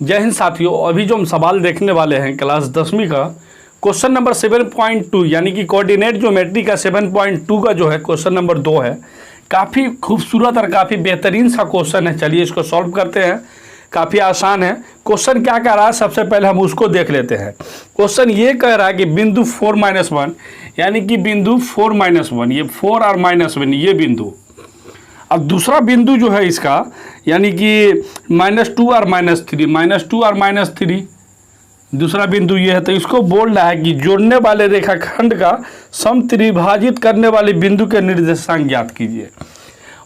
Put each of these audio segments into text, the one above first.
जय हिंद साथियों, अभी जो हम सवाल देखने वाले हैं क्लास 10वीं का क्वेश्चन नंबर 7.2 यानी कि कोऑर्डिनेट ज्योमेट्री का 7.2 का जो है क्वेश्चन नंबर 2 है। काफ़ी खूबसूरत और काफ़ी बेहतरीन सा क्वेश्चन है। चलिए इसको सॉल्व करते हैं। काफ़ी आसान है। क्वेश्चन क्या कह रहा है, सबसे पहले हम उसको देख लेते हैं। क्वेश्चन ये कह रहा है कि बिंदु 4-1 यानी कि बिंदु 4-1, ये 4 और -1 ये बिंदु, अब दूसरा बिंदु जो है इसका यानी कि -2 और -3 दूसरा बिंदु ये है। तो इसको बोल रहा है कि जोड़ने वाले रेखाखंड का समत्रिभाजित करने वाले बिंदु के निर्देशांक ज्ञात कीजिए।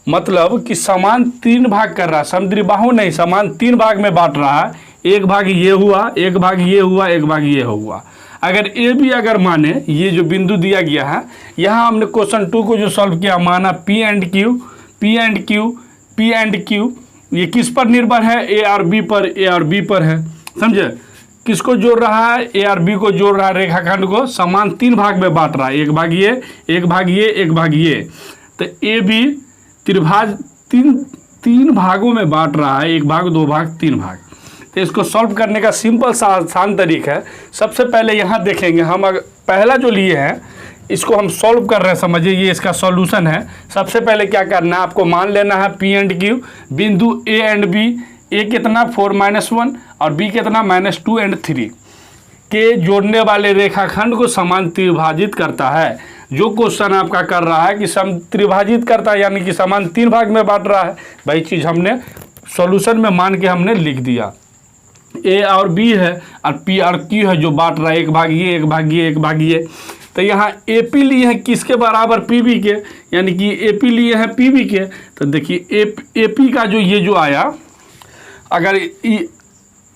मतलब कि समान 3 भाग कर रहा है, समद्विबाहु नहीं, समान 3 भाग में बांट रहा है। एक भाग ये हुआ, एक भाग ये हुआ, एक भाग ये हुआ। अगर ए भी अगर माने, ये जो बिंदु दिया गया है, यहाँ हमने क्वेश्चन 2 को जो सॉल्व किया, माना P एंड Q, ये किस पर निर्भर है? ए और बी पर है। समझे? किसको जोड़ रहा है? ए और बी को जोड़ रहा है। रेखाखंड को समान 3 भाग में बांट रहा है, एक भाग ये, एक भाग ये, एक भाग ये। तो ए बी त्रिभाज तीन भागों में बांट रहा है, 1 भाग, 2 भाग, 3 भाग। तो इसको सॉल्व करने का सिंपल सा आसान तरीका है। सबसे पहले यहाँ देखेंगे हम, अगर पहला जो लिए हैं इसको हम सॉल्व कर रहे हैं, समझिए ये इसका सॉल्यूशन है। सबसे पहले क्या करना है, आपको मान लेना है P एंड Q, बिंदु A एंड B, A कितना 4-1 और B कितना -2 एंड 3 के जोड़ने वाले रेखाखंड को समान त्रिभाजित करता है। जो क्वेश्चन आपका कर रहा है कि सम त्रिभाजित करता है यानी कि समान 3 भाग में बांट रहा है, वही चीज़ हमने सॉल्यूशन में मान के हमने लिख दिया। A और B है और P और Q है जो बांट रहा है, एक भाग ये, एक भाग ये, एक भाग ये। तो यहाँ AP लिए हैं किसके बराबर? PB के, यानी कि AP लिए हैं PB के। तो देखिए AP का जो ये जो आया, अगर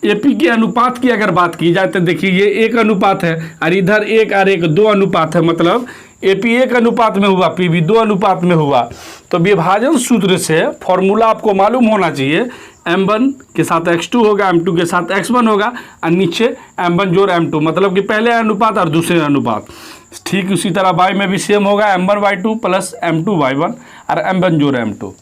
AP के अनुपात की अगर बात की जाए तो देखिए ये 1 अनुपात है और इधर 1 और 1 2 अनुपात है। मतलब AP 1 अनुपात में हुआ, PB 2 अनुपात में हुआ। तो विभाजन सूत्र से फॉर्मूला आपको मालूम होना चाहिए, M1 के साथ X2 होगा, M2 के साथ X1 होगा और नीचे M1 जोड़ M2, मतलब कि पहले अनुपात और दूसरे अनुपात। ठीक उसी तरह y में भी सेम होगा, M1/2 प्लस M2/1 और M1 जोड़ M2।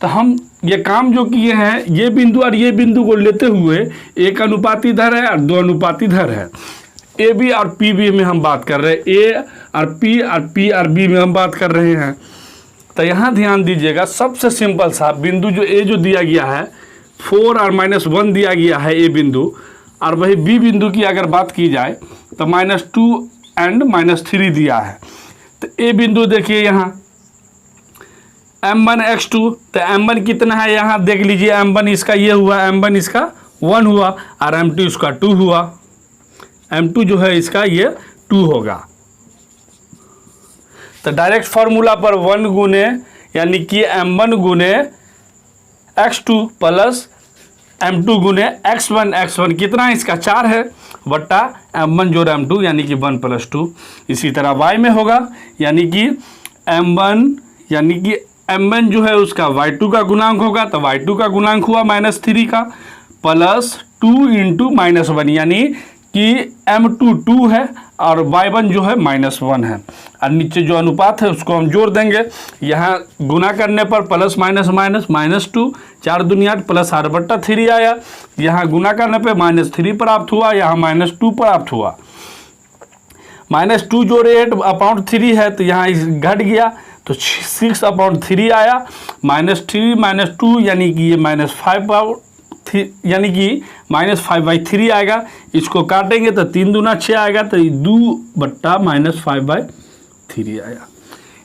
तो हम ये काम जो किए हैं, ये बिंदु और ये बिंदु को लेते हुए 1 अनुपात इधर है और 2 अनुपात इधर है। ए बी और पी बी में हम बात कर रहे हैं, ए और पी और बी में हम बात कर रहे हैं। तो यहाँ ध्यान दीजिएगा, सबसे सिंपल सा बिंदु जो ए जो दिया गया है 4 और -1 दिया गया है ए बिंदु, और वही बी बिंदु की अगर बात की जाए तो -2 एंड -3 दिया है। तो ए बिंदु देखिए यहाँ M1 X2, तो M1 कितना है यहाँ देख लीजिए, M1 इसका ये हुआ, M1 इसका 1 हुआ और M2 इसका 2 हुआ। M2 जो है इसका ये 2 होगा। तो डायरेक्ट फार्मूला पर 1 गुने यानी कि M1 गुने X2 प्लस M2 गुने X1 कितना है इसका 4 है, बट्टा M1 जोड़ M2 यानी कि 1 + 2। इसी तरह y में होगा यानी कि M1 यानी कि M1 जो है उसका y2 का गुणांक होगा, तो y2 का गुणांक हुआ -3 का प्लस 2 × -1 यानी कि M2 2 है और y1 जो है -1 है। और नीचे जो अनुपात है उसको हम जोड़ देंगे। यहाँ गुना करने पर प्लस -2 4 दूनी 8 प्लस r/3 आया। यहाँ गुना करने पर -3 प्राप्त हुआ, यहाँ -2 प्राप्त हुआ। -2 जोड़े 8/3 है तो यहाँ घट गया तो 6/3 आया। -3 - 2 यानी कि ये -5 यानी कि -5/3 आएगा। इसको काटेंगे तो 3 दूना 6 आएगा, तो 2/-5/3 आया।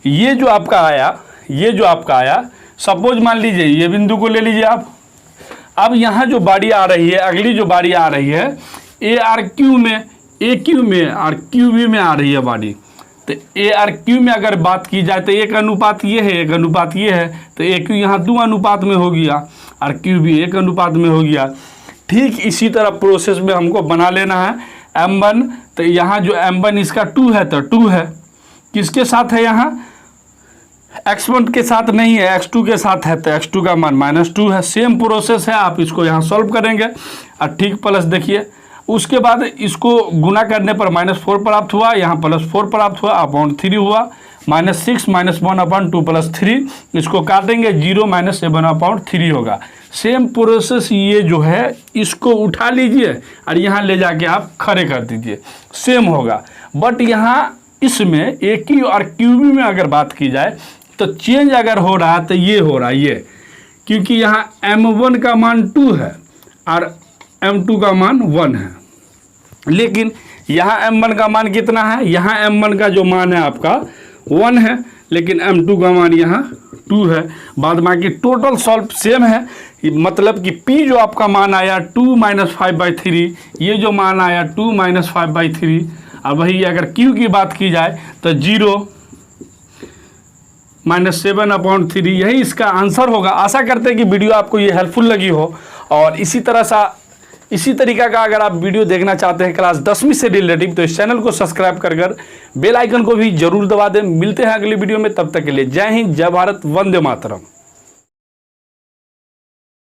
ये जो आपका आया, सपोज मान लीजिए ये बिंदु को ले लीजिए आप। अब यहाँ जो बारी आ रही है, अगली जो बारी आ रही है ए और क्यू में और क्यू बी में आ रही है बारी। तो ए और क्यू में अगर बात की जाए तो 1 अनुपात ये है, 1 अनुपात ये है, तो ए क्यू यहाँ 2 अनुपात में हो गया और क्यू भी 1 अनुपात में हो गया। ठीक इसी तरह प्रोसेस में हमको बना लेना है M1। तो यहाँ जो M1 इसका 2 है तो 2 है, किसके साथ है यहाँ? X1 के साथ नहीं है, X2 के साथ है, तो X2 का मान -2 है। सेम प्रोसेस है, आप इसको यहाँ सॉल्व करेंगे और ठीक प्लस देखिए, उसके बाद इसको गुना करने पर -4 प्राप्त हुआ, यहाँ +4 प्राप्त हुआ, 3 हुआ, -6 -1/2 + 3, इसको काटेंगे 0 - 7/3 होगा। सेम प्रोसेस ये जो है इसको उठा लीजिए और यहाँ ले जाके आप खड़े कर दीजिए, सेम होगा। बट यहाँ इसमें ए क्यू और क्यू बी में अगर बात की जाए तो चेंज अगर हो रहा है तो ये हो रहा है ये, क्योंकि यहाँ m1 का मान 2 है और m2 का मान 1 है। लेकिन यहाँ m1 का मान कितना है, यहाँ m1 का जो मान है आपका 1 है, लेकिन m2 का मान यहाँ 2 है। बाद बाकी टोटल सॉल्व सेम है, मतलब कि p जो आपका मान आया 2 - 5/3, ये जो मान आया 2 - 5/3। अब वही अगर q की बात की जाए तो 0 - 7/3, यही इसका आंसर होगा। आशा करते हैं कि वीडियो आपको ये हेल्पफुल लगी हो, और इसी तरीका का अगर आप वीडियो देखना चाहते हैं क्लास 10वीं से रिलेटिव तो इस चैनल को सब्सक्राइब कर बेल आइकन को भी जरूर दबा दें। मिलते हैं अगली वीडियो में, तब तक के लिए जय हिंद, जय भारत, वंदे मातरम।